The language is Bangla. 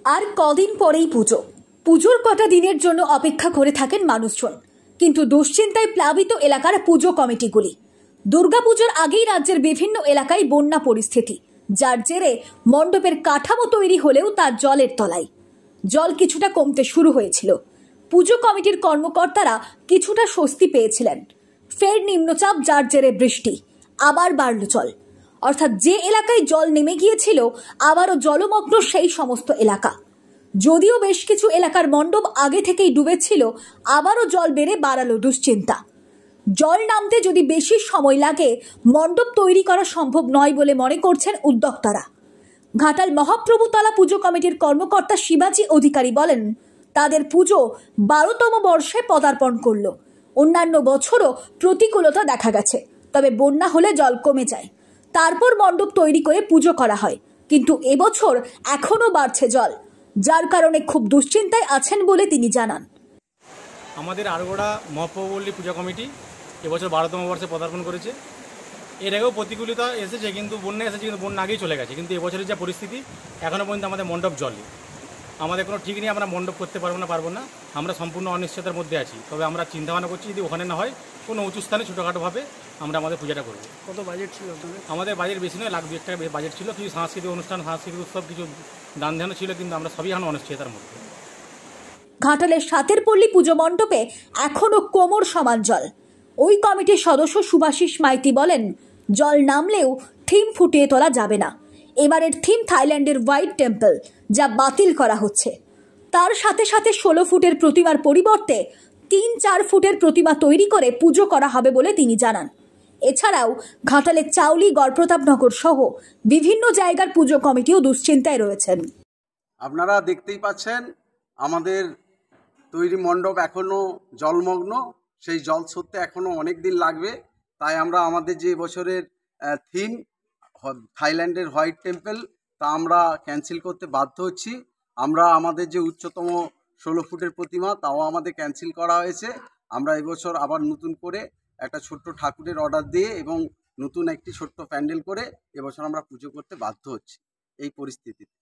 আর কদিন পরেই পুজো। পুজোর কটা দিনের জন্য অপেক্ষা করে থাকেন মানুষজন, কিন্তু দুশ্চিন্তায় প্লাবিত এলাকার পুজো কমিটিগুলি। দুর্গাপুজোর আগেই রাজ্যের বিভিন্ন এলাকায় বন্যা পরিস্থিতি, যার জেরে মণ্ডপের কাঠামো তৈরি হলেও তা জলের তলায়। জল কিছুটা কমতে শুরু হয়েছিল। পুজো কমিটির কর্মকর্তারা কিছুটা স্বস্তি পেয়েছিলেন। ফের নিম্নচাপ, যার জেরে বৃষ্টি, আবার বাড়ল জল। অর্থাৎ যে এলাকায় জল নেমে গিয়েছিল আবারও জলমগ্ন সেই সমস্ত এলাকা। যদিও বেশ কিছু এলাকার মণ্ডপ আগে থেকেই ডুবেছিল, আবারও জল বেড়ে বাড়ালো দুশ্চিন্তা। জল নামতে যদি বেশি সময় লাগে, মণ্ডপ তৈরি করা সম্ভব নয় বলে মনে করছেন উদ্যোক্তারা। ঘাটাল মহাপ্রভুতলা পুজো কমিটির কর্মকর্তা শিবাজি অধিকারী বলেন, তাদের পুজো 12তম বর্ষে পদার্পণ করলো। অন্যান্য বছরও প্রতিকূলতা দেখা গেছে, তবে বন্যা হলে জল কমে যায়, তারপর মণ্ডপ তৈরি করে পুজো করা হয়। কিন্তু এবছর এখনো বাড়ছে জল, যার কারণে খুব দুশ্চিন্তায় আছেন বলে তিনি জানান। আমাদের আরগোড়া মহাপ্রভুপল্লী পূজা কমিটি এবছর 12তম বর্ষে পদার্পণ করেছে। এর আগেও প্রতিকূলতা এসেছে, কিন্তু বন্যা এসেছে, কিন্তু বন্যা আগেই চলে গেছে। কিন্তু এবছরের যা পরিস্থিতি, এখনও পর্যন্ত আমাদের মণ্ডপ জলে, আমাদের কোনো ঠিক নেই, আমরা মণ্ডপ করতে পারবো না। আমরা সম্পূর্ণ অনিশ্চয়তার মধ্যে আছি। তবে আমরা চিন্তাভাবনা করছি, যদি ওখানে না হয় কোনো উঁচু স্থানে ছোটোখাটোভাবে আমরা আমাদের পূজাটা করবো। কত বাজেট ছিল আমাদের বাজেট বেশি নয়, লাখ 2 টাকা বাজেট ছিল। কিছু সাংস্কৃতিক অনুষ্ঠান, সাংস্কৃতিক উৎসব, কিছু দান ধ্যানও ছিল, কিন্তু আমরা সবই এখন অনিশ্চয়তার মধ্যে। ঘাটালের সাতেরপল্লী পুজো মণ্ডপে এখনো কোমর সমান জল। ওই কমিটির সদস্য সুভাষিস মাইতি বলেন, জল নামলেও থিম ফুটিয়ে তোলা যাবে না। এবারের থিম থাইল্যান্ডের হোয়াইট টেম্পল, যা বাতিল করা হচ্ছে। তার সাথে সাথে 16 ফুটের প্রতিমার পরিবর্তে 3-4 ফুটের প্রতিমা তৈরি করে পুজো করা হবে বলে তিনি জানান। এছাড়াও ঘাটালের চাউলি, গড়প্রতাপনগর সহ বিভিন্ন জায়গার পুজো কমিটিও দুশ্চিন্তায় রয়েছেন। আপনারা দেখতেই পাচ্ছেন, আমাদের তৈরি মণ্ডপ এখনও জলমগ্ন। সেই জল সরতে এখনও অনেক দিন লাগবে। তাই আমরা আমাদের যে বছরের থিম থাইল্যান্ডের হোয়াইট টেম্পল, তা আমরা ক্যান্সেল করতে বাধ্য হচ্ছি। আমরা আমাদের যে উচ্চতম 16 ফুটের প্রতিমা, তাও আমাদের ক্যান্সেল করা হয়েছে। আমরা এবছর আবার নতুন করে একটা ছোট্ট ঠাকুরের অর্ডার দিয়ে এবং নতুন একটি ছোট্ট প্যান্ডেল করে এবছর আমরা পুজো করতে বাধ্য হচ্ছি এই পরিস্থিতিতে।